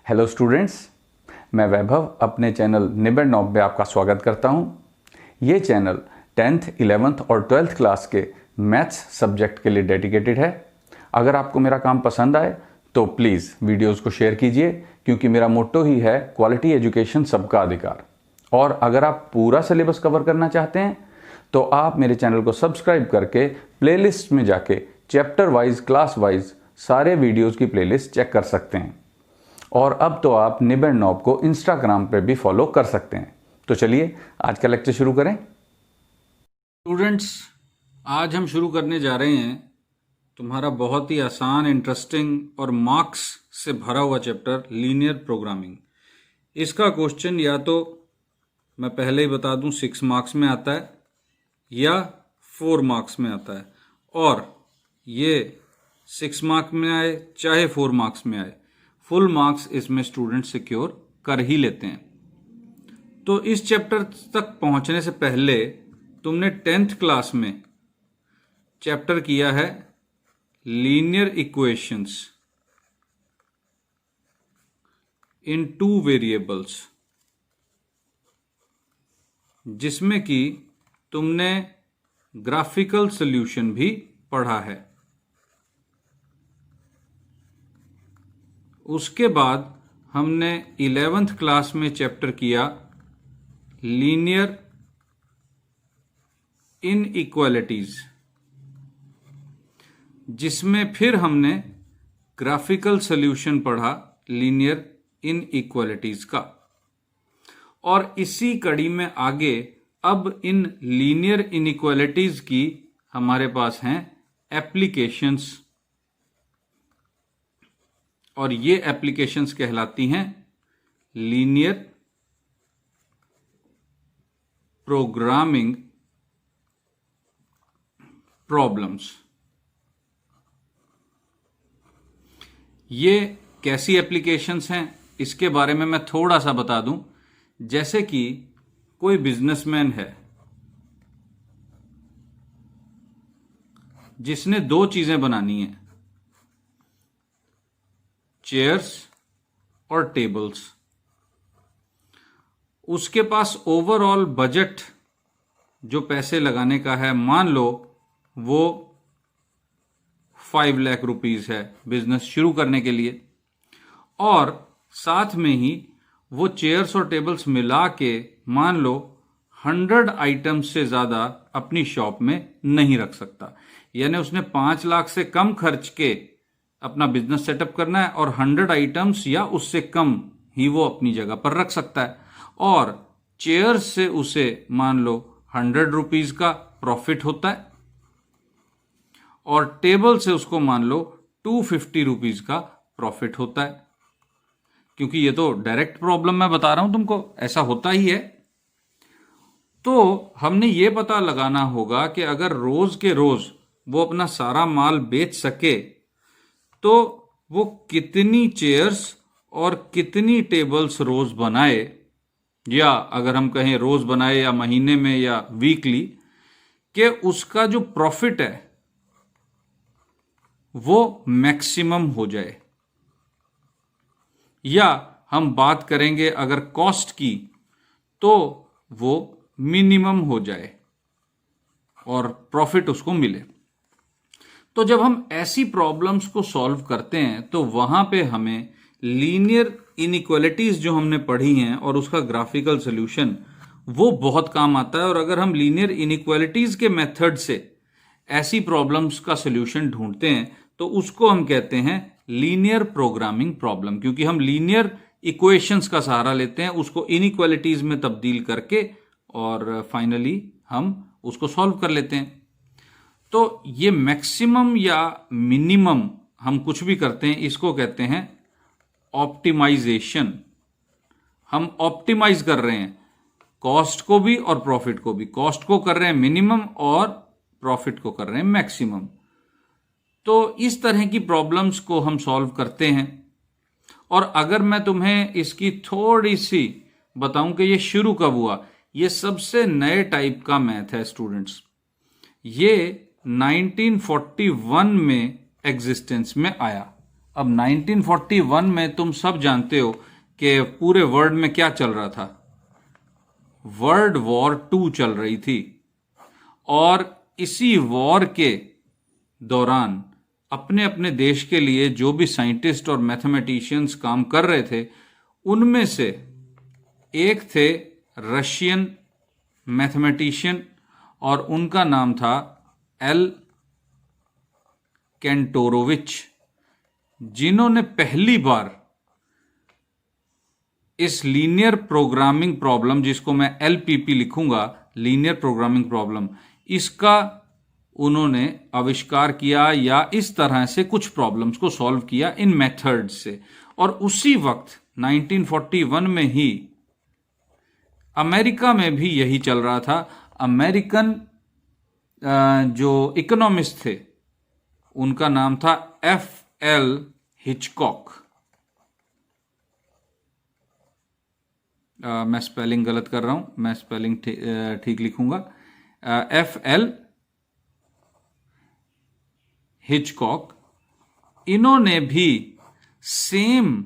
Hello students, मैं वैभव अपने channel निबेड़ knob में आपका स्वागत करता हूं। ये चैनल 10th, 11th और 12th क्लास के मैथ्स सब्जेक्ट के लिए डेडिकेटेड है। अगर आपको मेरा काम पसंद आए तो प्लीज़ वीडियोस को शेयर कीजिए, क्योंकि मेरा मोट्टो ही है क्वालिटी एजुकेशन सबका अधिकार। और अगर आप पूरा सिलेबस कवर करना चाहते हैं तो आप मेरे चैनल को सब्सक्राइब करके प्लेलिस्ट में जाके चैप्टर वाइज, क्लास वाइज सारे वीडियोज़ की प्लेलिस्ट चेक कर सकते हैं। और अब तो आप निबेड़ नॉब को इंस्टाग्राम पे भी फॉलो कर सकते हैं। तो चलिए आज का लेक्चर शुरू करें। स्टूडेंट्स, आज हम शुरू करने जा रहे हैं तुम्हारा बहुत ही आसान, इंटरेस्टिंग और मार्क्स से भरा हुआ चैप्टर लीनियर प्रोग्रामिंग। इसका क्वेश्चन या तो मैं पहले ही बता दूं 6 मार्क्स में आता है या 4 मार्क्स में आता है। और ये 6 मार्क्स में आए चाहे 4 मार्क्स में आए, फुल मार्क्स इसमें स्टूडेंट सिक्योर कर ही लेते हैं। तो इस चैप्टर तक पहुंचने से पहले तुमने 10th क्लास में चैप्टर किया है लीनियर इक्वेशंस इन 2 वेरिएबल्स, जिसमें कि तुमने ग्राफिकल सॉल्यूशन भी पढ़ा है। उसके बाद हमने 11th क्लास में चैप्टर किया लीनियर इनइक्वालिटीज, जिसमें फिर हमने ग्राफिकल सॉल्यूशन पढ़ा लीनियर इनइक्वालिटीज का। और इसी कड़ी में आगे अब इन लीनियर इनइक्वालिटीज की हमारे पास हैं एप्लीकेशंस, और ये एप्लीकेशंस कहलाती हैं लीनियर प्रोग्रामिंग प्रॉब्लम्स। ये कैसी एप्लीकेशंस हैं इसके बारे में मैं थोड़ा सा बता दूं। जैसे कि कोई बिजनेसमैन है जिसने 2 चीजें बनानी है, चेयर्स और टेबल्स। उसके पास ओवरऑल बजट जो पैसे लगाने का है, मान लो वो 5 लाख रुपीस है बिजनेस शुरू करने के लिए, और साथ में ही वो चेयर्स और टेबल्स मिला के मान लो 100 आइटम्स से ज्यादा अपनी शॉप में नहीं रख सकता। यानी उसने 5 लाख से कम खर्च के अपना बिजनेस सेटअप करना है और 100 आइटम्स या उससे कम ही वो अपनी जगह पर रख सकता है। और चेयर्स से उसे मान लो 100 रुपीज का प्रॉफिट होता है, और टेबल से उसको मान लो 250 रुपीज का प्रॉफिट होता है। क्योंकि ये तो डायरेक्ट प्रॉब्लम मैं बता रहा हूं तुमको, ऐसा होता ही है। तो हमने ये पता लगाना होगा कि अगर रोज के रोज वो अपना सारा माल बेच सके तो वो कितनी चेयर्स और कितनी टेबल्स रोज बनाए, या अगर हम कहें रोज बनाए या महीने में या वीकली, कि उसका जो प्रॉफिट है वो मैक्सिमम हो जाए। या हम बात करेंगे अगर कॉस्ट की, तो वो मिनिमम हो जाए और प्रॉफिट उसको मिले। तो जब हम ऐसी प्रॉब्लम्स को सॉल्व करते हैं तो वहां पे हमें लीनियर इनइक्वालिटीज जो हमने पढ़ी हैं और उसका ग्राफिकल सॉल्यूशन वो बहुत काम आता है। और अगर हम लीनियर इनइक्वालिटीज के मेथड से ऐसी प्रॉब्लम्स का सॉल्यूशन ढूंढते हैं तो उसको हम कहते हैं लीनियर प्रोग्रामिंग प्रॉब्लम, क्योंकि हम लीनियर इक्वेशंस का सहारा लेते हैं उसको इनइक्वालिटीज में तब्दील करके, और फाइनली हम उसको सॉल्व कर लेते हैं। तो ये मैक्सिमम या मिनिमम हम कुछ भी करते हैं, इसको कहते हैं ऑप्टिमाइजेशन। हम ऑप्टिमाइज कर रहे हैं कॉस्ट को भी और प्रॉफिट को भी। कॉस्ट को कर रहे हैं मिनिमम और प्रॉफिट को कर रहे हैं मैक्सिमम। तो इस तरह की प्रॉब्लम्स को हम सॉल्व करते हैं। और अगर मैं तुम्हें इसकी थोड़ी सी बताऊं कि ये शुरू कब हुआ, ये सबसे नए टाइप का मैथ है स्टूडेंट्स। ये 1941 में एग्जिस्टेंस में आया। अब 1941 में तुम सब जानते हो कि पूरे वर्ल्ड में क्या चल रहा था। वर्ल्ड वॉर 2 चल रही थी, और इसी वॉर के दौरान अपने अपने देश के लिए जो भी साइंटिस्ट और मैथमेटिशियंस काम कर रहे थे, उनमें से एक थे रशियन मैथमेटिशियन, और उनका नाम था एल केंटोरोविच, जिन्होंने पहली बार इस लीनियर प्रोग्रामिंग प्रॉब्लम, जिसको मैं एलपीपी लिखूंगा, लीनियर प्रोग्रामिंग प्रॉब्लम, इसका उन्होंने आविष्कार किया, या इस तरह से कुछ प्रॉब्लम्स को सॉल्व किया इन मेथड से। और उसी वक्त 1941 में ही अमेरिका में भी यही चल रहा था। अमेरिकन जो इकोनॉमिस्ट थे, उनका नाम था F.L. हिचकॉक। मैं स्पेलिंग गलत कर रहा हूं, मैं स्पेलिंग ठीक लिखूंगा। F.L. हिचकॉक, इन्होंने भी सेम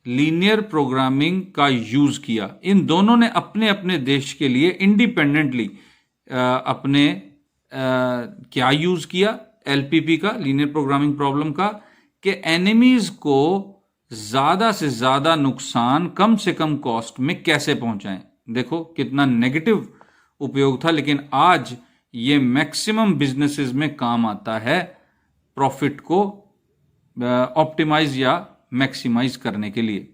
लीनियर प्रोग्रामिंग का यूज किया। इन दोनों ने अपने अपने देश के लिए इंडिपेंडेंटली अपने क्या यूज किया, एलपीपी का, लीनियर प्रोग्रामिंग प्रॉब्लम का, कि एनिमीज को ज्यादा से ज्यादा नुकसान कम से कम कॉस्ट में कैसे पहुंचाएं। देखो कितना नेगेटिव उपयोग था, लेकिन आज ये मैक्सिमम बिजनेसेस में काम आता है प्रॉफिट को ऑप्टिमाइज या मैक्सिमाइज करने के लिए।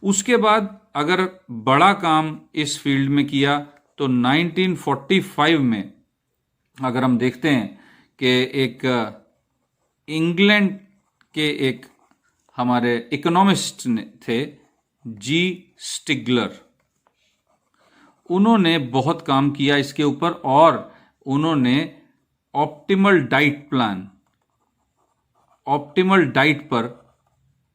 उसके बाद अगर बड़ा काम इस फील्ड में किया तो 1945 में अगर हम देखते हैं कि एक इंग्लैंड के एक हमारे इकोनॉमिस्ट थे जी स्टिगलर, उन्होंने बहुत काम किया इसके ऊपर, और उन्होंने optimal diet plan, optimal diet पर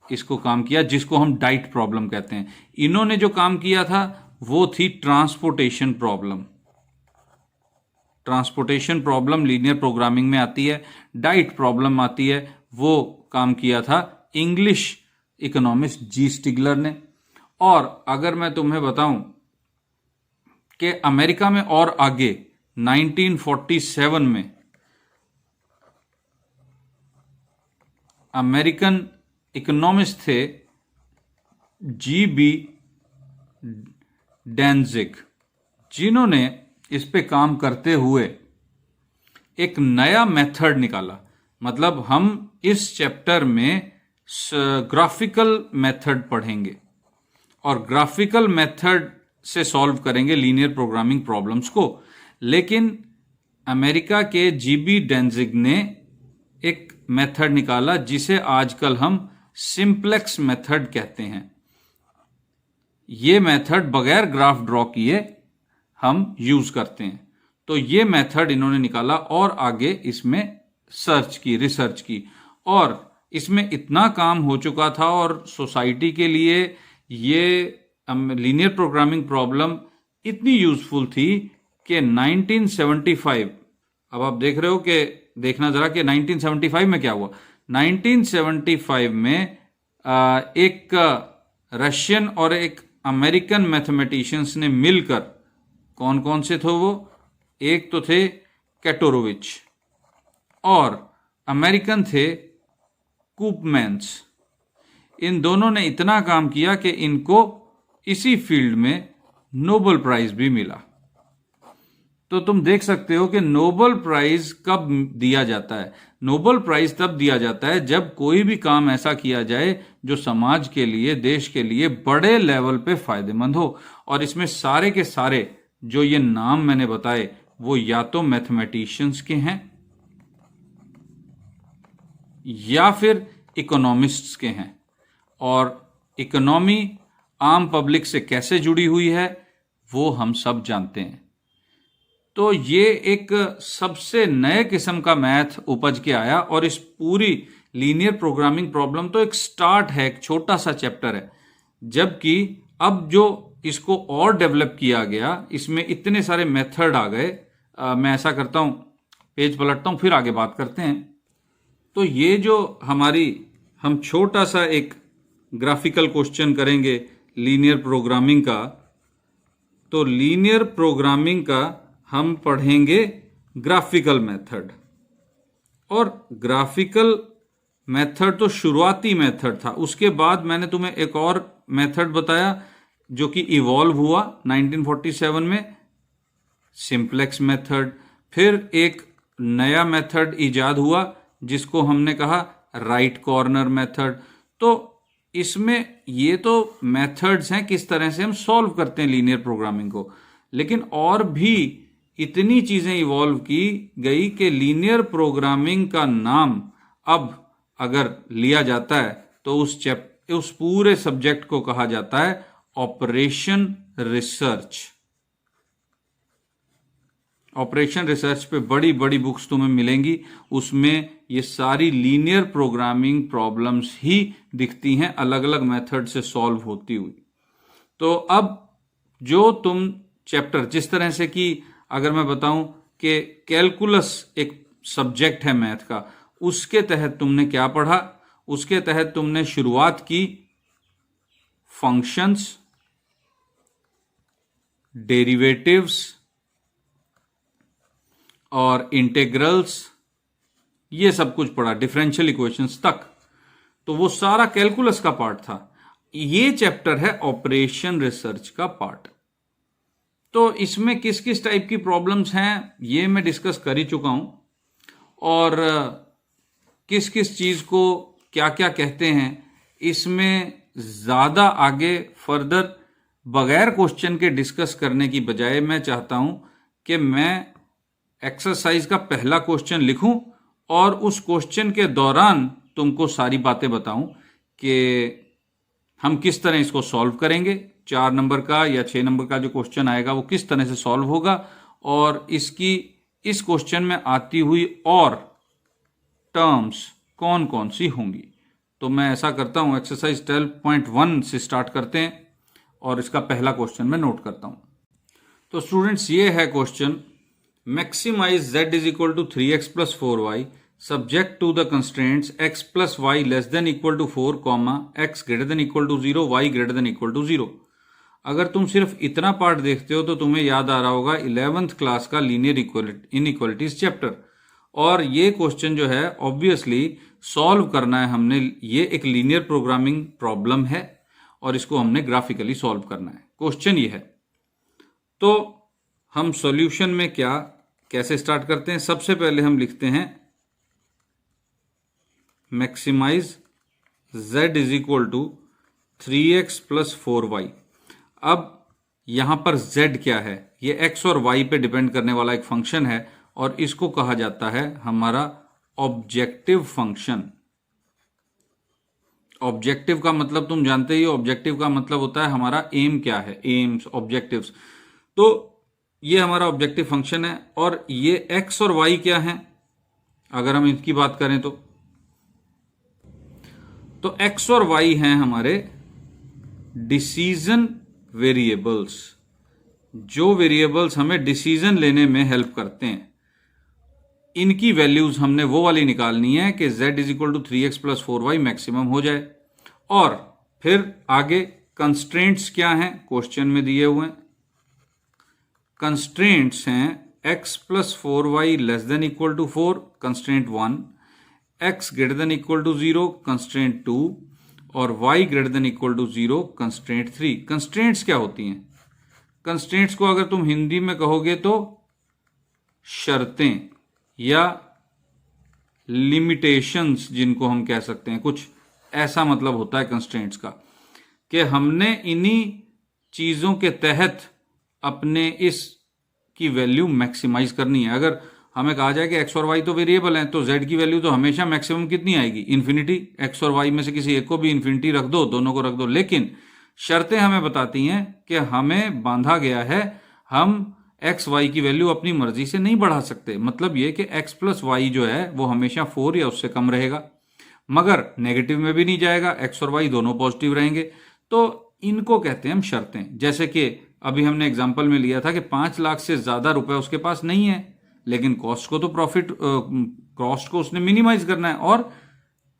इसको काम किया, जिसको हम डाइट प्रॉब्लम कहते हैं। इन्होंने जो काम किया था वो थी transportation problem. Transportation problem linear programming में आती है, डाइट प्रॉब्लम आती है, वो काम किया था इंग्लिश इकोनॉमिस्ट जी स्टिगलर ने। और अगर मैं तुम्हें बताऊं कि अमेरिका में और आगे 1947 में अमेरिकन इकोनॉमिस्ट थे जी.बी. डेंजिग, जिन्होंने इस पे काम करते हुए एक नया मेथड निकाला। मतलब हम इस चैप्टर में ग्राफिकल मेथड पढ़ेंगे और ग्राफिकल मेथड से सॉल्व करेंगे लीनियर प्रोग्रामिंग प्रॉब्लम्स को। लेकिन अमेरिका के जी.बी. डेंजिग ने एक मेथड निकाला जिसे आजकल हम सिंप्लेक्स मेथड कहते हैं। ये मेथड बगैर ग्राफ ड्रॉ किए हम यूज करते हैं। तो ये मेथड इन्होंने निकाला और आगे इसमें रिसर्च की, और इसमें इतना काम हो चुका था और सोसाइटी के लिए ये लीनियर प्रोग्रामिंग प्रॉब्लम इतनी यूजफुल थी कि 1975, अब आप देख रहे हो कि देखना जरा कि 1975 में क्या हुआ। 1975 में एक रशियन और एक अमेरिकन मैथमेटिशियंस ने मिलकर, कौन कौन से थे वो, एक तो थे कैटोरोविच और अमेरिकन थे कूपमैन्स। इन दोनों ने इतना काम किया कि इनको इसी फील्ड में नोबेल प्राइज भी मिला। तो तुम देख सकते हो कि नोबेल प्राइज कब दिया जाता है। नोबेल प्राइज तब दिया जाता है जब कोई भी काम ऐसा किया जाए जो समाज के लिए, देश के लिए बड़े लेवल पे फायदेमंद हो। और इसमें सारे के सारे जो ये नाम मैंने बताए वो या तो मैथमेटिशियंस के हैं या फिर इकोनॉमिस्ट्स के हैं। और इकोनॉमी आम पब्लिक से कैसे जुड़ी हुई है वो हम सब जानते हैं। तो ये एक सबसे नए किस्म का मैथ उपज के आया, और इस पूरी लीनियर प्रोग्रामिंग प्रॉब्लम तो एक स्टार्ट है, एक छोटा सा चैप्टर है। जबकि अब जो इसको और डेवलप किया गया, इसमें इतने सारे मेथड आ गए। मैं ऐसा करता हूं, पेज पलटता हूं, फिर आगे बात करते हैं। तो ये जो हम छोटा सा एक ग्राफिकल क्वेश्चन करेंगे लीनियर प्रोग्रामिंग का। तो लीनियर प्रोग्रामिंग का हम पढ़ेंगे ग्राफिकल मेथड, और ग्राफिकल मेथड तो शुरुआती मेथड था। उसके बाद मैंने तुम्हें एक और मेथड बताया जो कि इवॉल्व हुआ 1947 में, सिंप्लेक्स मेथड। फिर एक नया मेथड इजाद हुआ जिसको हमने कहा राइट कॉर्नर मेथड। तो इसमें ये तो मेथड्स हैं किस तरह से हम सॉल्व करते हैं लीनियर प्रोग्रामिंग को, लेकिन और भी इतनी चीजें इवॉल्व की गई कि लीनियर प्रोग्रामिंग का नाम अब अगर लिया जाता है तो उस पूरे सब्जेक्ट को कहा जाता है ऑपरेशन रिसर्च। ऑपरेशन रिसर्च पे बड़ी बड़ी बुक्स तुम्हें मिलेंगी, उसमें ये सारी लीनियर प्रोग्रामिंग प्रॉब्लम्स ही दिखती हैं अलग अलग मेथड से सॉल्व होती हुई। तो अब जो तुम चैप्टर, जिस तरह से कि अगर मैं बताऊं कि कैलकुलस एक सब्जेक्ट है मैथ का, उसके तहत तुमने क्या पढ़ा? उसके तहत तुमने शुरुआत की फंक्शंस, डेरिवेटिव्स और इंटीग्रल्स, ये सब कुछ पढ़ा, डिफरेंशियल इक्वेशंस तक। तो वो सारा कैलकुलस का पार्ट था। ये चैप्टर है ऑपरेशन रिसर्च का पार्ट। तो इसमें किस किस टाइप की प्रॉब्लम्स हैं ये मैं डिस्कस कर ही चुका हूं, और किस किस चीज को क्या क्या कहते हैं इसमें ज्यादा आगे फर्दर बगैर क्वेश्चन के डिस्कस करने की बजाय मैं चाहता हूं कि मैं एक्सरसाइज का पहला क्वेश्चन लिखूं और उस क्वेश्चन के दौरान तुमको सारी बातें बताऊं कि हम किस तरह इसको सॉल्व करेंगे। 4 नंबर का या 6 नंबर का जो क्वेश्चन आएगा वो किस तरह से सॉल्व होगा, और इस क्वेश्चन में आती हुई और टर्म्स कौन कौन सी होंगी। तो मैं ऐसा करता हूं, एक्सरसाइज 12.1 से स्टार्ट करते हैं और इसका पहला क्वेश्चन मैं नोट करता हूं। तो स्टूडेंट्स, ये है question, maximize z is equal to 3x plus 4y subject to the constraints x plus y less than equal to 4, x greater than equal to 0, y greater than equal to 0। अगर तुम सिर्फ इतना part देखते हो तो तुम्हें याद आ रहा होगा 11th क्लास का लीनियर इनइक्वालिटीज चैप्टर, और ये क्वेश्चन जो है ऑब्वियसली सॉल्व करना है हमने। ये एक लीनियर प्रोग्रामिंग प्रॉब्लम है और इसको हमने ग्राफिकली सॉल्व करना है। क्वेश्चन ये है, तो हम सॉल्यूशन में कैसे स्टार्ट करते हैं? सबसे पहले हम लिखते हैं maximize z is equal to 3x plus 4y। अब यहां पर z क्या है? ये x और y पे डिपेंड करने वाला एक फंक्शन है, और इसको कहा जाता है हमारा ऑब्जेक्टिव फंक्शन। ऑब्जेक्टिव का मतलब तुम जानते ही हो, ऑब्जेक्टिव का मतलब होता है हमारा एम क्या है, एम्स, ऑब्जेक्टिव्स। तो ये हमारा ऑब्जेक्टिव फंक्शन है, और ये x और y क्या है अगर हम इनकी बात करें तो x और y हैं हमारे डिसीजन वेरिएबल्स, जो वेरिएबल्स हमें डिसीजन लेने में हेल्प करते हैं। इनकी वैल्यूज हमने वो वाली निकालनी है कि z is equal to 3x plus 4y maximum हो जाए। और फिर आगे कंस्ट्रेंट्स क्या हैं, क्वेश्चन में दिए हुए हैं। कंस्ट्रेंट्स हैं x plus 4y less than equal to 4, constraint 1, x greater than equal to 0, constraint 2, और y greater than equal to 0, constraint 3। Constraints क्या होती हैं? कंस्ट्रेंट्स को अगर तुम हिंदी में कहोगे तो शर्तें या लिमिटेशंस, जिनको हम कह सकते हैं, कुछ ऐसा मतलब होता है कंस्ट्रेंट्स का, कि हमने इन्हीं चीजों के तहत अपने इस की वैल्यू मैक्सिमाइज करनी है। अगर हमें कहा जाए कि x और y तो वेरिएबल हैं, तो z की वैल्यू तो हमेशा मैक्सिमम कितनी आएगी? इन्फिनिटी। x और y में से किसी एक को भी इन्फिनिटी रख दो, दोनों को रख दो। लेकिन शर्तें हमें बताती हैं कि हमें बांधा गया है, हम x y की वैल्यू अपनी मर्जी से नहीं बढ़ा सकते। मतलब ये कि x प्लस y जो है वो हमेशा 4 या उससे कम रहेगा, मगर नेगेटिव में भी नहीं जाएगा, x और y दोनों पॉजिटिव रहेंगे। तो इनको कहते हैं हम शर्तें। जैसे कि अभी हमने एग्जाम्पल में लिया था कि 5 लाख से ज्यादा रुपए उसके पास नहीं है, लेकिन कॉस्ट को तो कॉस्ट को उसने मिनिमाइज करना है, और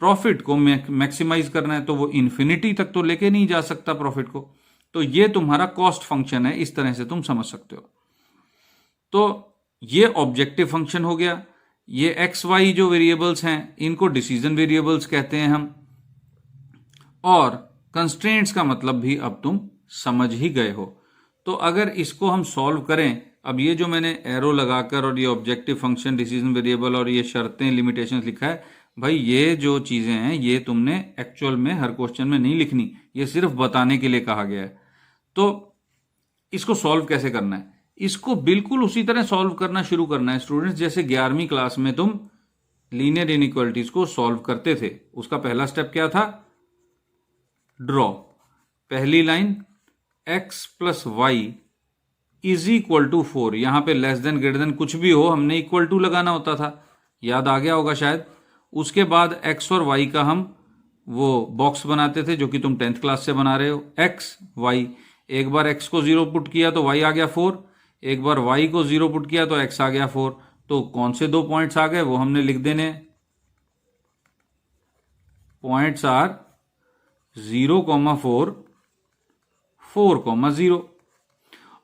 प्रॉफिट को मैक्सिमाइज करना है तो वो इन्फिनिटी तक तो लेके नहीं जा सकता प्रॉफिट को। तो ये तुम्हारा कॉस्ट फंक्शन है, इस तरह से तुम समझ सकते हो। तो ये ऑब्जेक्टिव फंक्शन हो गया। ये एक्स वाई जो वेरिएबल्स हैं इनको डिसीजन वेरिएबल्स कहते हैं हम। और कंस्ट्रेंट्स का मतलब भी अब तुम समझ ही गए हो। तो अगर इसको हम सॉल्व करें, अब ये जो मैंने एरो लगाकर और ये ऑब्जेक्टिव फंक्शन, डिसीजन वेरिएबल और ये शर्तें, लिमिटेशंस लिखा है, भाई ये जो चीजें हैं ये तुमने एक्चुअल में हर क्वेश्चन में नहीं लिखनी, ये सिर्फ बताने के लिए कहा गया है। तो इसको सॉल्व कैसे करना है? इसको बिल्कुल उसी तरह सॉल्व करना शुरू करना है स्टूडेंट्स, जैसे 11वीं क्लास में तुम लीनियर इनइक्वालिटीज को सॉल्व करते थे। उसका पहला स्टेप क्या था? ड्रॉ। पहली line x plus y is equal to 4, यहां पे लेस देन ग्रेटर देन कुछ भी हो, हमने इक्वल टू लगाना होता था, याद आ गया होगा शायद। उसके बाद x और y का हम वो बॉक्स बनाते थे जो कि तुम 10th क्लास से बना रहे हो। x y, एक बार x को 0 पुट किया तो y आ गया 4, एक बार y को 0 पुट किया तो x आ गया 4। तो कौन से दो पॉइंट्स आ गए वो हमने लिख देने। Points are 0,4, 4,0।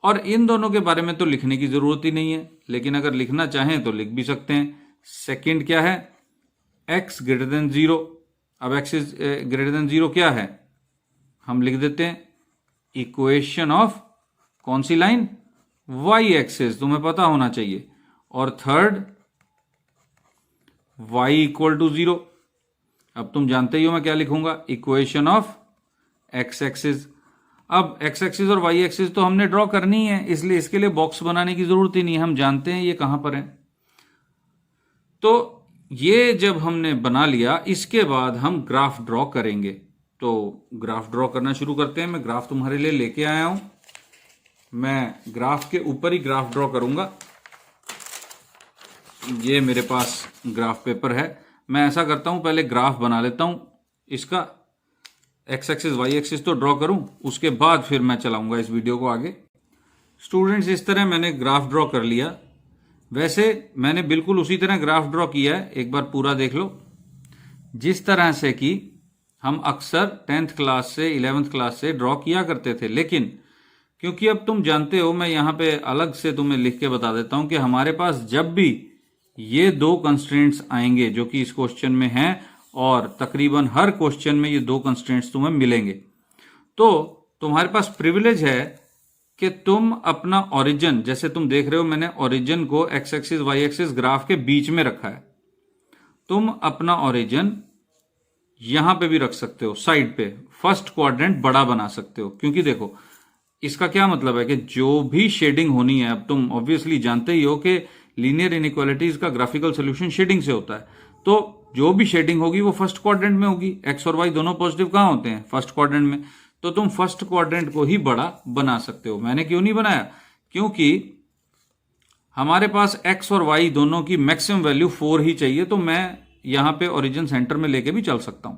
और इन दोनों के बारे में तो लिखने की जरूरत ही नहीं है, लेकिन अगर लिखना चाहें तो लिख भी सकते हैं। सेकंड क्या है? x greater then 0। अब x इज ग्रेटर देन 0 क्या है? हम लिख देते हैं इक्वेशन ऑफ कौन सी लाइन? y एक्सिस, तुम्हें पता होना चाहिए। और थर्ड y इक्वल टू 0। अब तुम जानते ही हो मैं क्या लिखूंगा, इक्वेशन ऑफ x एक्सिस। अब x एक्सिस और y एक्सिस तो हमने ड्रॉ करनी है, इसलिए इसके लिए बॉक्स बनाने की जरूरत ही नहीं है, हम जानते हैं ये कहां पर है। तो ये जब हमने बना लिया, इसके बाद हम ग्राफ ड्रॉ करेंगे। तो ग्राफ ड्रॉ करना शुरू करते हैं। मैं ग्राफ तुम्हारे लिए लेके आया हूं। मैं ग्राफ के ऊपर ही ग्राफ ड्रॉ करूंगा। ये मेरे पास ग्राफ पेपर है। मैं ऐसा करता हूं, पहले ग्राफ बना लेता हूं इसका, एक्स एक्सिस वाई एक्सिस तो ड्रॉ करूं, उसके बाद फिर मैं चलाऊंगा इस वीडियो को आगे। स्टूडेंट्स, इस तरह मैंने ग्राफ ड्रॉ कर लिया। वैसे मैंने बिल्कुल उसी तरह ग्राफ ड्रॉ किया है, एक बार पूरा देख लो। जिस तरह से कि हम अक्सर 10th क्लास से 11th क्लास से ड्रॉ किया करते थे, लेकिन क्योंकि अब तुम जानते हो, मैं यहां पे अलग से तुम्हें लिख के बता देता हूं कि हमारे पास जब भी ये दो कंस्ट्रेंट्स आएंगे जो कि इस क्वेश्चन में हैं, और तकरीबन हर क्वेश्चन में ये दो कंस्ट्रेंट्स तुम्हें मिलेंगे, तो तुम्हारे पास प्रिविलेज है कि तुम अपना ओरिजिन, जैसे तुम देख रहे हो मैंने ओरिजिन को x axis y axis graph के बीच में रखा है, तुम अपना ओरिजिन यहां पे भी रख सकते हो, साइड पे फर्स्ट क्वाड्रेंट बड़ा बना सकते हो। क्योंकि देखो इसका क्या मतलब है कि जो भी शेडिंग होनी है, अब तुम ऑब्वियसली जानते ही हो कि लीनियर इनइक्वालिटीज का ग्राफिकल सोल्यूशन शेडिंग से होता है। तो जो भी शेडिंग होगी वो फर्स्ट क्वाड्रेंट में होगी। एक्स और वाई दोनों पॉजिटिव कहां होते हैं? फर्स्ट क्वाड्रेंट में। तो तुम फर्स्ट क्वाड्रेंट को ही बड़ा बना सकते हो। मैंने क्यों नहीं बनाया? क्योंकि हमारे पास एक्स और वाई दोनों की मैक्सिमम वैल्यू 4 ही चाहिए, तो मैं यहां पे ओरिजिन सेंटर में लेके भी चल सकता हूं।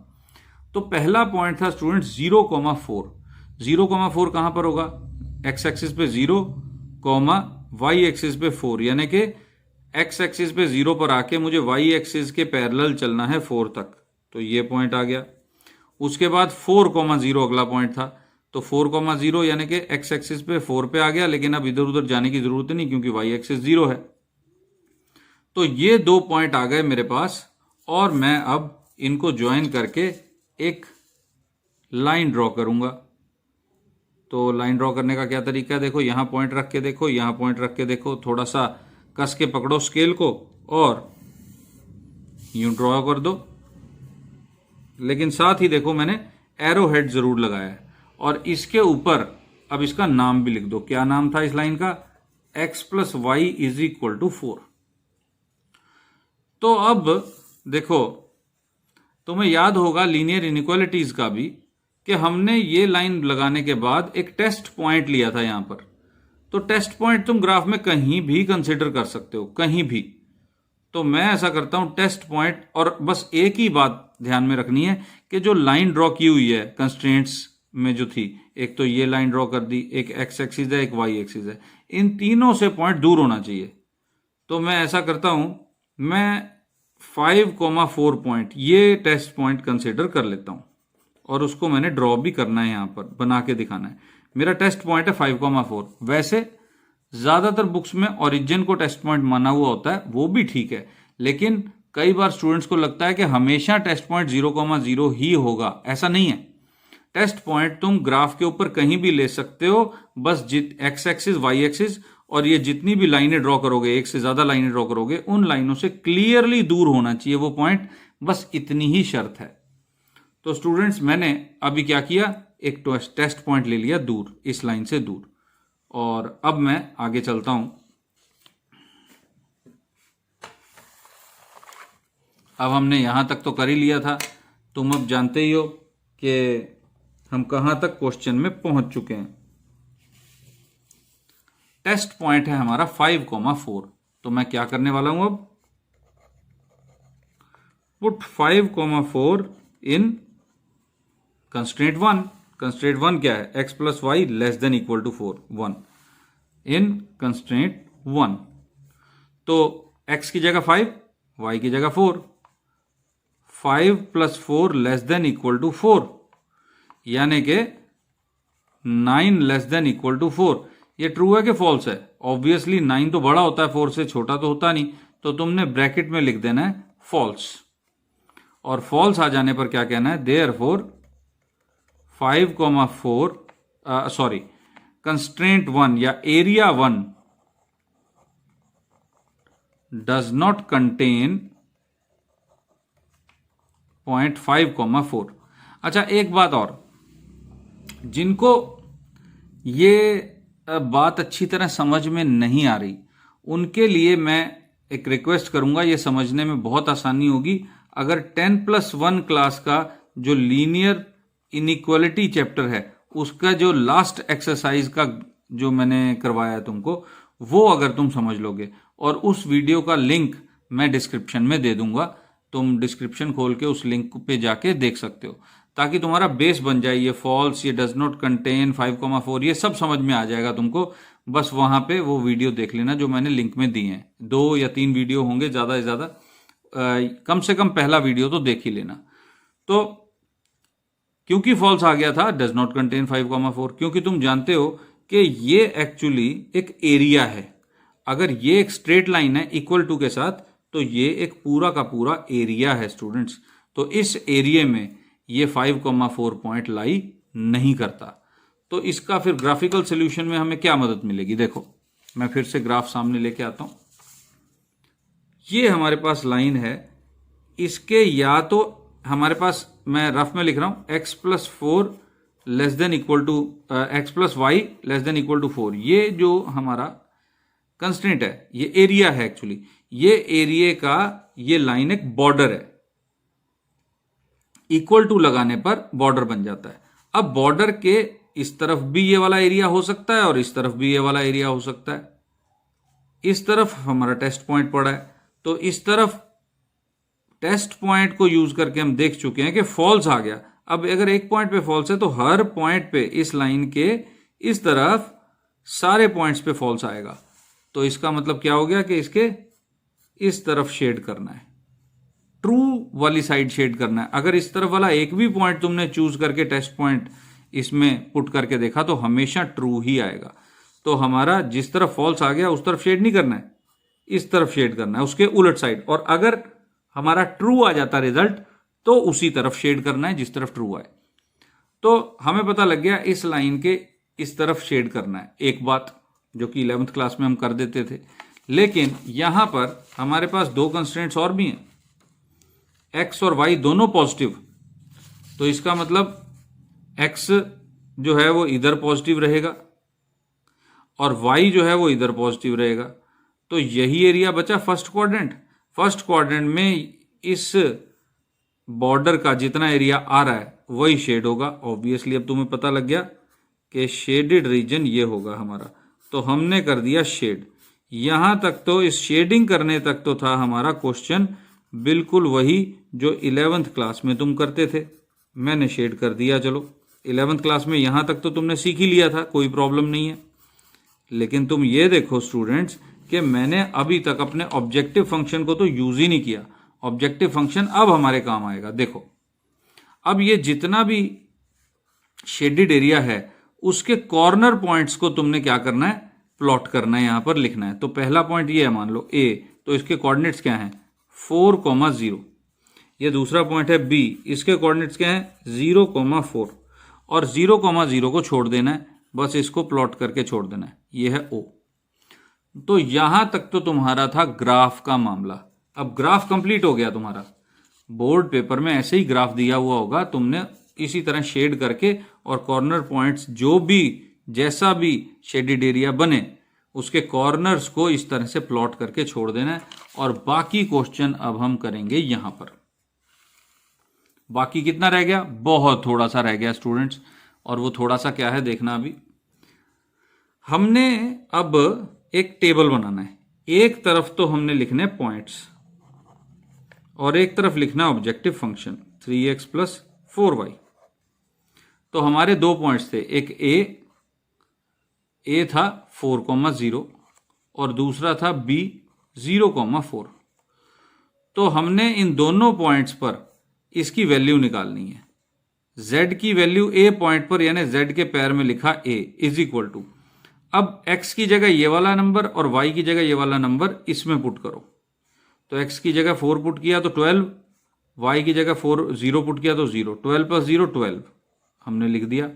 तो पहला पॉइंट था स्टूडेंट 0,4। 0,4 कहां पर होगा? एक्स एक्सिस पे 0, वाई एक्सिस पे 4, यानी कि एक्स एक्सिस पे 0 पर आके मुझे वाई एक्सिस के पैरेलल चलना है 4 तक। तो ये पॉइंट आ गया। उसके बाद 4,0 अगला पॉइंट था। तो 4,0 यानी कि एक्स एक्सिस पे 4 पे आ गया, लेकिन अब इधर उधर जाने की जरूरत नहीं क्योंकि वाई एक्सिस 0 है। तो ये दो पॉइंट आ गए मेरे पास, और मैं अब इनको ज्वाइन करके एक लाइन ड्रॉ करूंगा। तो लाइन ड्रॉ करने का क्या तरीका है? देखो, यहां पॉइंट रख के देखो, यहां पॉइंट रख के देखो, थोड़ा सा कस के पकड़ो स्केल को और यूं ड्रॉ कर दो। लेकिन साथ ही देखो मैंने एरो हेड जरूर लगाया है, और इसके ऊपर अब इसका नाम भी लिख दो। क्या नाम था इस लाइन का? x plus y is equal to 4। तो अब देखो, तुम्हें याद होगा लीनियर इनइक्वालिटीज का भी कि हमने ये लाइन लगाने के बाद एक टेस्ट पॉइंट लिया था यहां पर। तो टेस्ट पॉइंट तुम ग्राफ में कहीं भी कंसिडर कर सकते हो, कहीं भी। तो मैं ऐसा करता हूं टेस्ट पॉइंट, और बस एक ही बात ध्यान में रखनी है कि जो लाइन ड्रॉ की हुई है कंस्ट्रेंट्स में जो थी, एक तो ये लाइन ड्रॉ कर दी, एक एक्स एक्सिस है, एक वाई एक्सिस है, इन तीनों से पॉइंट दूर होना चाहिए। तो मैं ऐसा करता हूं, मैं 5,4 पॉइंट ये टेस्ट पॉइंट कंसिडर कर लेता हूं और उसको मैंने ड्रॉ भी करना है, यहां पर बना के दिखाना है। मेरा टेस्ट पॉइंट है 5,4। वैसे ज्यादातर बुक्स में ओरिजिन को टेस्ट पॉइंट माना हुआ होता है, वो भी ठीक है, लेकिन कई बार स्टूडेंट्स को लगता है कि हमेशा टेस्ट पॉइंट 0,0 ही होगा। ऐसा नहीं है। टेस्ट पॉइंट तुम ग्राफ के ऊपर कहीं भी ले सकते हो, बस एक्स एक्सिस वाई एक्सिस और ये जितनी भी लाइनें ड्रॉ करोगे, एक से ज्यादा लाइनें ड्रॉ करोगे, उन लाइनों से क्लियरली दूर होना चाहिए वो पॉइंट, बस इतनी ही शर्त है। तो स्टूडेंट्स मैंने अभी क्या किया, एक टेस्ट पॉइंट ले लिया दूर, इस लाइन से दूर, और अब मैं आगे चलता हूं। अब हमने यहां तक तो कर ही लिया था, तुम अब जानते ही हो कि हम कहां तक क्वेश्चन में पहुंच चुके हैं। टेस्ट पॉइंट है हमारा 5,4। तो मैं क्या करने वाला हूं अब, पुट 5,4 इन कंस्ट्रेंट 1। कंस्ट्रेंट 1 क्या है, x plus y less than equal to 4, 1 in constraint 1। तो x की जगह 5, y की जगह 4, 5 plus 4 less than equal to 4, यानी कि 9 लेस देन इक्वल टू 4। ये ट्रू है कि फॉल्स है? ऑब्वियसली 9 तो बड़ा होता है 4 से, छोटा तो होता नहीं, तो तुमने ब्रैकेट में लिख देना है फॉल्स, और फॉल्स आ जाने पर क्या कहना है, देयरफॉर 5,4 सॉरी कंस्ट्रेंट 1 या area 1 does not contain point 5,4। अच्छा एक बात और, जिनको ये बात अच्छी तरह समझ में नहीं आ रही, उनके लिए मैं एक रिक्वेस्ट करूंगा, ये समझने में बहुत आसानी होगी अगर 10+1 क्लास का जो लीनियर इनइक्वालिटी चैप्टर है उसका जो लास्ट एक्सरसाइज का जो मैंने करवाया है तुमको, वो अगर तुम समझ लोगे, और उस वीडियो का लिंक मैं डिस्क्रिप्शन में दे दूंगा, तुम डिस्क्रिप्शन खोल के उस लिंक पे जाके देख सकते हो, ताकि तुम्हारा बेस बन जाए। ये फॉल्स, ये डज नॉट कंटेन 5,4, ये सब समझ में आ जाएगा तुमको। बस वहां पे वो वीडियो देख लेना जो मैंने लिंक में दी है। 2 या 3 वीडियो होंगे ज्यादा से ज्यादा, कम से कम पहला वीडियो तो देख ही लेना। तो क्योंकि फॉल्स आ गया था डज नॉट कंटेन 5,4, क्योंकि तुम जानते हो कि ये एक्चुअली एक एरिया है। अगर ये एक स्ट्रेट लाइन है इक्वल टू के साथ, तो ये एक पूरा का पूरा एरिया है स्टूडेंट्स। तो इस एरिया में ये 5,4 पॉइंट लाई नहीं करता। तो इसका फिर ग्राफिकल सॉल्यूशन में हमें क्या मदद मिलेगी, देखो मैं फिर से ग्राफ सामने लेके आता हूं। ये हमारे पास लाइन है, इसके या तो हमारे पास, मैं रफ में लिख रहा हूं, x plus 4 less than equal to x plus y less than equal to 4, ये जो हमारा कंस्ट्रेंट है, ये एरिया है एक्चुअली। ये एरिया का ये लाइन एक बॉर्डर है, इक्वल टू लगाने पर बॉर्डर बन जाता है। अब बॉर्डर के इस तरफ भी ये वाला एरिया हो सकता है और इस तरफ भी ये वाला एरिया हो सकता है। इस तरफ हमारा टेस्ट पॉइंट पड़ा है, तो इस तरफ टेस्ट पॉइंट को यूज करके हम देख चुके हैं कि फॉल्स आ गया। अब अगर एक पॉइंट पे फॉल्स है तो हर पॉइंट पे इस लाइन के इस तरफ सारे पॉइंट्स पे फॉल्स आएगा। तो इसका मतलब क्या हो गया कि इसके इस तरफ शेड करना है, ट्रू वाली साइड शेड करना है। अगर इस तरफ वाला एक भी पॉइंट तुमने चूज करके टेस्ट पॉइंट इसमें पुट करके देखा तो हमेशा ट्रू ही आएगा। तो हमारा जिस तरफ फॉल्स आ गया उस तरफ शेड नहीं करना है, इस तरफ शेड करना है, उसके उलट साइड। और अगर हमारा ट्रू आ जाता रिजल्ट तो उसी तरफ शेड करना है जिस तरफ ट्रू आए। तो हमें पता लग गया इस लाइन के इस तरफ शेड करना है, एक बात जो कि 11th क्लास में हम कर देते थे। लेकिन यहां पर हमारे पास 2 कंस्ट्रेंट्स और भी हैं, x और y दोनों पॉजिटिव। तो इसका मतलब x जो है वो इधर पॉजिटिव रहेगा और y जो है वो इधर पॉजिटिव रहेगा। तो यही एरिया बचा फर्स्ट क्वाड्रेंट। फर्स्ट क्वाड्रेंट में इस बॉर्डर का जितना एरिया आ रहा है वही शेड होगा। ऑब्वियसली अब तुम्हें पता लग गया कि शेडेड रीजन ये होगा हमारा, तो हमने कर दिया शेड। यहां तक तो, इस शेडिंग करने तक तो था हमारा क्वेश्चन बिल्कुल वही जो 11th क्लास में तुम करते थे। मैंने शेड कर दिया, चलो 11th क्लास में यहां तक तो तुमने सीख ही लिया था, कोई प्रॉब्लम नहीं है। लेकिन तुम ये देखो स्टूडेंट्स कि मैंने अभी तक अपने ऑब्जेक्टिव फंक्शन को तो यूज ही नहीं किया, ऑब्जेक्टिव फंक्शन अब हमारे काम आएगा। देखो अब ये जितना भी शेडेड एरिया है उसके कॉर्नर पॉइंट्स को तुमने क्या करना है, प्लॉट करना है, यहां पर लिखना है। तो पहला पॉइंट ये है, मान लो ए, तो इसके कोऑर्डिनेट्स क्या हैं 4,0। ये दूसरा पॉइंट है बी, इसके कोऑर्डिनेट्स क्या हैं 0,4 और 0,0 को छोड़ देना है, बस इसको प्लॉट करके छोड़ देना है, ये है ओ। तो यहां तक तो तुम्हारा था ग्राफ का मामला। अब ग्राफ कंप्लीट हो गया तुम्हारा। बोर्ड पेपर में ऐसे ही ग्राफ दिया हुआ होगा, तुमने इसी तरह शेड करके और कॉर्नर पॉइंट्स जो भी जैसा भी शेडेड एरिया बने उसके कॉर्नर्स को इस तरह से प्लॉट करके छोड़ देना है। और बाकी क्वेश्चन अब हम करेंगे यहां पर। बाकी कितना रह गया, बहुत थोड़ा सा रह गया स्टूडेंट्स, और वो थोड़ा सा क्या है देखना। अभी हमने अब एक टेबल बनाना है। एक तरफ तो हमने लिखने पॉइंट्स और एक तरफ लिखना ऑब्जेक्टिव फंक्शन 3x + 4y। तो हमारे दो पॉइंट्स थे, एक ए था 4,0 और दूसरा था बी 0,4। तो हमने इन दोनों पॉइंट्स पर इसकी वैल्यू निकालनी है। z की वैल्यू ए पॉइंट पर यानी z के पैर में लिखा a = अब x की जगह ये वाला नंबर और y की जगह ये वाला नंबर इसमें पुट करो। तो x की जगह 4 पुट किया तो 12, y की जगह 0 पुट किया तो 0, 12 + 0 12 हमने लिख दिया।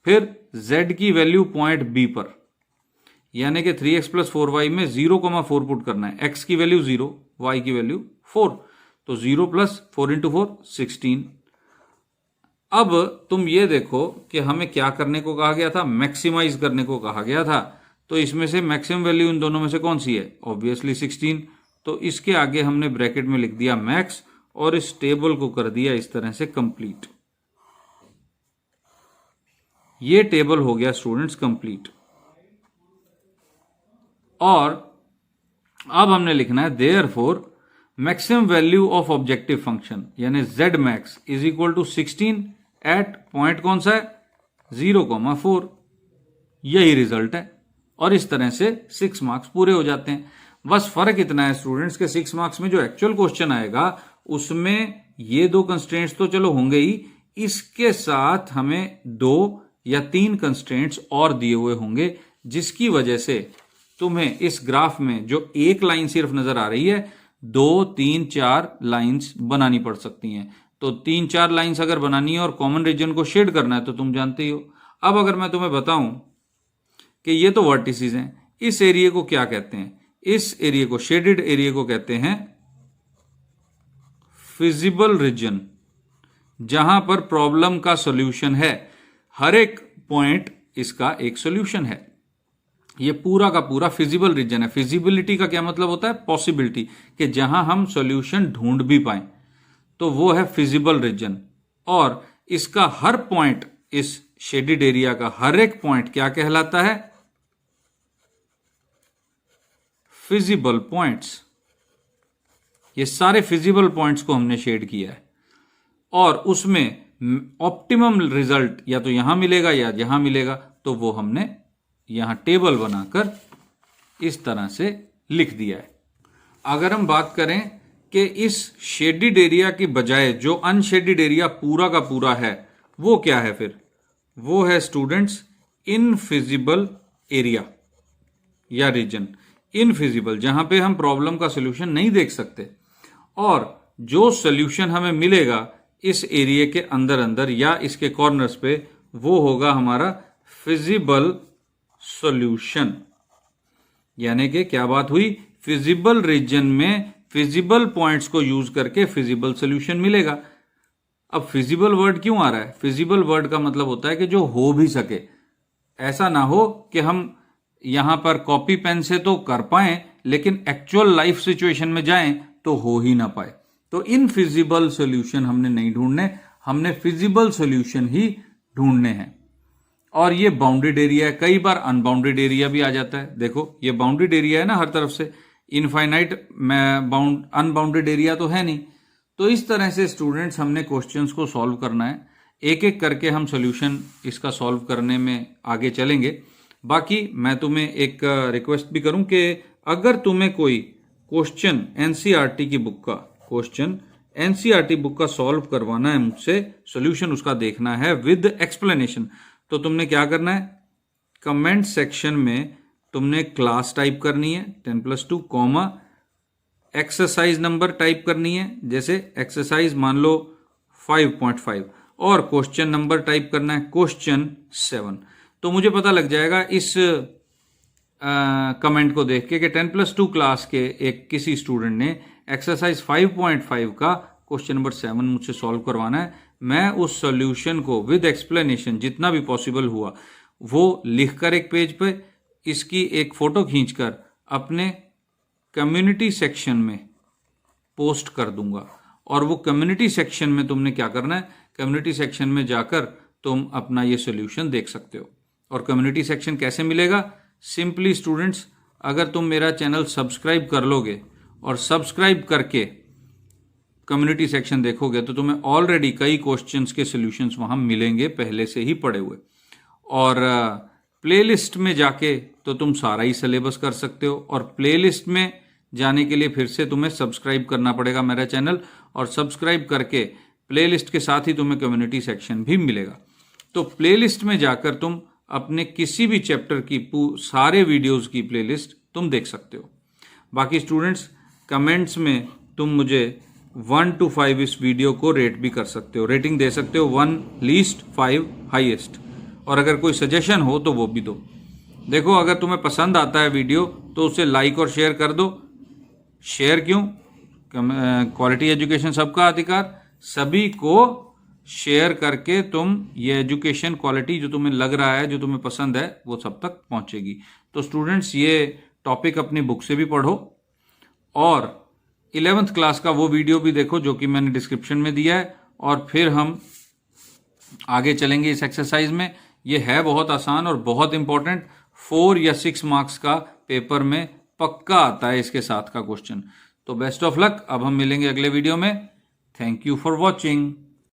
फिर z की वैल्यू पॉइंट b पर यानी कि 3x + 4y में 0,4 पुट करना है। x की वैल्यू 0, y की वैल्यू 4, तो 0 + 4 × 4 16। अब तुम ये देखो कि हमें क्या करने को कहा गया था, मैक्सिमाइज करने को कहा गया था। तो इसमें से मैक्सिमम वैल्यू इन दोनों में से कौन सी है, ऑब्वियसली 16। तो इसके आगे हमने ब्रैकेट में लिख दिया मैक्स और इस टेबल को कर दिया इस तरह से कंप्लीट। ये टेबल हो गया स्टूडेंट्स कंप्लीट। और अब हमने लिखना है therefore maximum value of objective function यानी z max = 16 एट पॉइंट कौन सा है 0,4। यही रिजल्ट है। और इस तरह से 6 मार्क्स पूरे हो जाते हैं। बस फर्क इतना है स्टूडेंट्स के 6 मार्क्स में जो एक्चुअल क्वेश्चन आएगा उसमें ये दो कंस्ट्रेंट्स तो चलो होंगे ही, इसके साथ हमें 2 या 3 कंस्ट्रेंट्स और दिए हुए होंगे, जिसकी वजह से तुम्हें इस ग्राफ में जो एक लाइन सिर्फ नजर आ रही है 2, 3, 4 लाइंस बनानी पड़ सकती हैं। तो 3-4 लाइंस अगर बनानी है और कॉमन रीजन को शेड करना है तो तुम जानते ही हो। अब अगर मैं तुम्हें बताऊं कि ये तो वर्टिसेस हैं, इस एरिया को क्या कहते हैं, इस एरिया को शेडेड एरिया को कहते हैं फिजिबल रीजन, जहां पर प्रॉब्लम का सॉल्यूशन है। हर एक पॉइंट इसका एक सॉल्यूशन है। ये पूरा का पूरा फिजिबल रीजन है। फिजिबिलिटी का क्या मतलब होता है, पॉसिबिलिटी, कि जहां हम सॉल्यूशन ढूंढ भी पाए, तो वो है फिजिबल रीजन। और इसका हर पॉइंट, इस शेडेड एरिया का हर एक पॉइंट क्या कहलाता है, फिजिबल पॉइंट्स। ये सारे फिजिबल पॉइंट्स को हमने शेड किया है और उसमें ऑप्टिमम रिजल्ट या तो यहां मिलेगा या यहां मिलेगा, तो वो हमने यहां टेबल बनाकर इस तरह से लिख दिया है। अगर हम बात करें कि इस शेडेड एरिया की बजाय जो अनशेडेड एरिया पूरा का पूरा है वो क्या है, फिर वो है स्टूडेंट्स इनफिजिबल एरिया या रीजन। इनफिजिबल, जहां पे हम प्रॉब्लम का सॉल्यूशन नहीं देख सकते, और जो सॉल्यूशन हमें मिलेगा इस एरिया के अंदर अंदर या इसके कॉर्नर्स पे, वो होगा हमारा फिजिबल सॉल्यूशन। यानी कि क्या बात हुई, फिजिबल रीजन में फिजिबल पॉइंट्स को यूज करके फिजिबल सॉल्यूशन मिलेगा। अब फिजिबल वर्ड क्यों आ रहा है, फिजिबल वर्ड का मतलब होता है कि जो हो भी सके। ऐसा ना हो कि हम यहां पर कॉपी पेन से तो कर पाए लेकिन एक्चुअल लाइफ सिचुएशन में जाएं तो हो ही ना पाए। तो इनफिजिबल सॉल्यूशन हमने नहीं ढूंढने, हमने फिजिबल सॉल्यूशन ही ढूंढने हैं। और ये बाउंडेड एरिया है, कई बार अनबाउंडेड एरिया भी आ जाता है। देखो ये बाउंडेड एरिया है ना हर तरफ से, इनफाइनाइट अनबाउंडेड एरिया तो है नहीं। तो इस तरह से स्टूडेंट्स हमने क्वेश्चंस को सॉल्व करना है, एक एक करके हम सॉल्यूशन इसका सॉल्व करने में आगे चलेंगे। बाकी मैं तुम्हें एक रिक्वेस्ट भी करूं कि अगर तुम्हें कोई क्वेश्चन एनसीईआरटी की बुक का क्वेश्चन एनसीईआरटी बुक का सॉल्व करवाना है मुझसे, सॉल्यूशन उसका देखना है विद एक्सप्लेनेशन। तो तुमने क्या करना है, कमेंट सेक्शन में तुमने क्लास टाइप करनी है 10+2 कॉमा एक्सरसाइज नंबर टाइप करनी है, जैसे एक्सरसाइज मान लो 5.5 और क्वेश्चन नंबर टाइप करना है क्वेश्चन 7। तो मुझे पता लग जाएगा इस कमेंट को देख के कि 10+2 क्लास के एक किसी स्टूडेंट ने एक्सरसाइज 5.5 का क्वेश्चन नंबर 7 मुझसे सॉल्व करवाना है। मैं उस सॉल्यूशन को विद एक्सप्लेनेशन जितना भी पॉसिबल हुआ वो लिखकर एक पेज पे इसकी एक फोटो खींचकर अपने कम्युनिटी सेक्शन में पोस्ट कर दूंगा। और वो कम्युनिटी सेक्शन में तुमने क्या करना है, कम्युनिटी सेक्शन में जाकर तुम अपना ये सॉल्यूशन देख सकते हो। और कम्युनिटी सेक्शन कैसे मिलेगा, सिंपली स्टूडेंट्स अगर तुम मेरा चैनल सब्सक्राइब कर लोगे और सब्सक्राइब करके कम्युनिटी सेक्शन देखोगे तो तुम्हें ऑलरेडी कई क्वेश्चंस के सॉल्यूशंस वहां मिलेंगे पहले से ही पड़े हुए। और प्लेलिस्ट में जाके तो तुम सारा ही सिलेबस कर सकते हो। और प्लेलिस्ट में जाने के लिए फिर से तुम्हें सब्सक्राइब करना पड़ेगा मेरा चैनल, और सब्सक्राइब करके प्लेलिस्ट के साथ ही तुम्हें कम्युनिटी सेक्शन भी मिलेगा। तो प्लेलिस्ट में जाकर तुम अपने किसी भी चैप्टर की सारे वीडियोस की प्लेलिस्ट तुम देख सकते हो। बाकी स्टूडेंट्स कमेंट्स में तुम मुझे 1 to 5 इस वीडियो को रेट भी कर सकते हो, रेटिंग दे सकते हो 1 लीस्ट 5 हाईएस्ट। और अगर कोई सजेशन हो तो वो भी दो। देखो अगर तुम्हें पसंद आता है वीडियो तो उसे लाइक और शेयर कर दो। शेयर क्यों, क्वालिटी एजुकेशन सबका अधिकार, सभी को शेयर करके तुम ये एजुकेशन क्वालिटी जो तुम्हें लग रहा है, जो तुम्हें पसंद है, वो सब तक पहुंचेगी। तो स्टूडेंट्स ये टॉपिक अपनी बुक से भी पढ़ो और 11th क्लास का वो वीडियो भी देखो जो कि मैंने डिस्क्रिप्शन में दिया है। और फिर हम आगे चलेंगे इस एक्सरसाइज में। ये है बहुत आसान और बहुत इंपॉर्टेंट, 4 या 6 मार्क्स का पेपर में पक्का आता है इसके साथ का क्वेश्चन। तो बेस्ट ऑफ लक। अब हम मिलेंगे अगले वीडियो में। Thank you for watching.